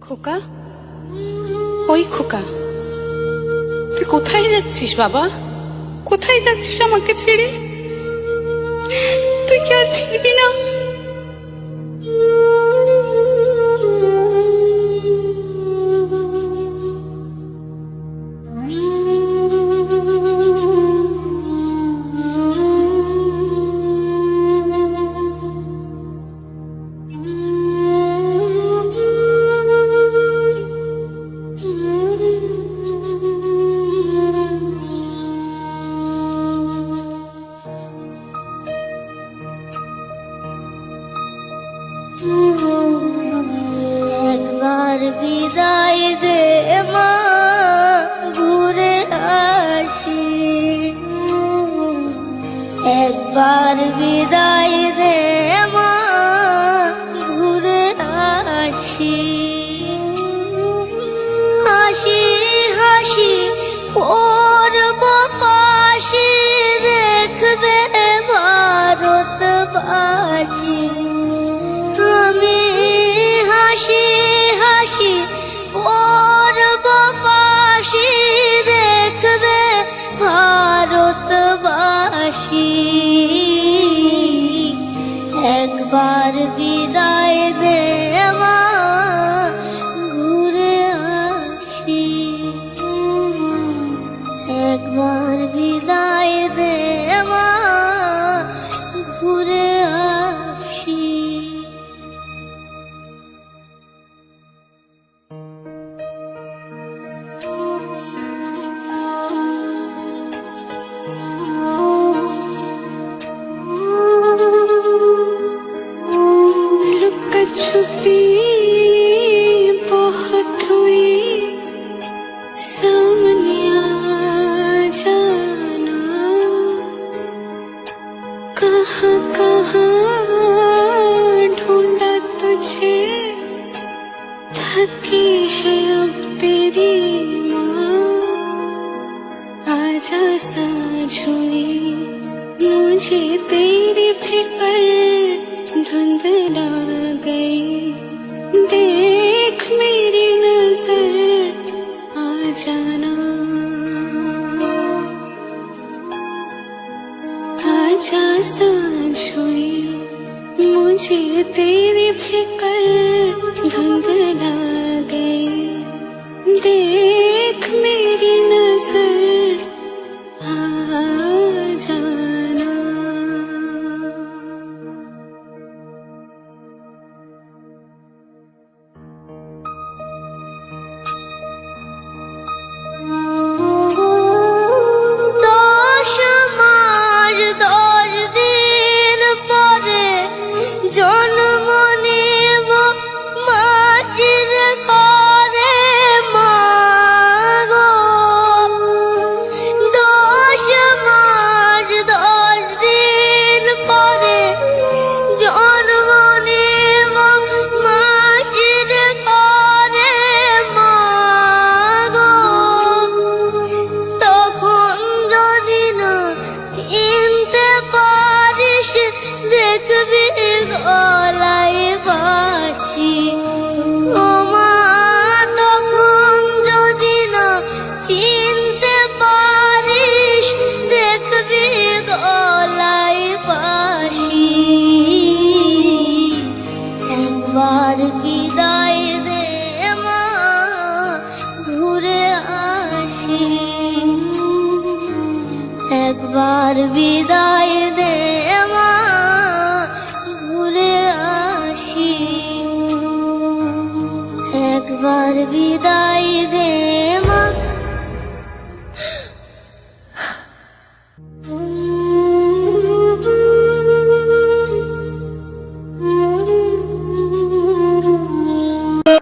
খোকা, ওই খোকা, তুই কোথায় যাচ্ছিস বাবা? কোথায় যাচ্ছিস আমাকে ছেড়ে? তুই কি আর ফিরবি না? একবার বিদায় দে মা, ঘুরে আসি। একবার বিদায় দে মা, ঘুরে আসি। হাসি হাসি পড়ব ফাঁসি, দেখবে ভারতবাসী। আমি হাসি হাসি পড়ব ফাঁসি, দেখবে ভারতবাসী। একবার বিদায় দে মা, ঘুরে আসি। একবার বিদায় দে মা, ঘুরে আসি। छुपी बहुत हुई, सामने आ जाना। कहाँ कहाँ ढूंढा तुझे, थकी है अब तेरी माँ। आजा साँझ हुई, मुझे तेरी फिक्र धुंधला गई। देख मेरी नजर आ जाना। आजा साँझ हुई, मुझे तेरी फिक्र धुंधला गई। देख मेरी नजर आ जाना। জন্ম নেব মাটির ঘরে মা গো। 10 মাস 10 দিন পরে জন্ম নেব মাটির ঘরে মা গো। তখন যদি না চিনতে পারিস, দেখবি গলায় বাঁশি। ও মা, তখন যদি না চিনতে পারিস, দেখবি গলায় বাঁশি। একবার বিদায় দে মা, ঘুরে আসি। একবার বিদায় দে মা, ঘুরে আসি। একবার বিদায় দে মা।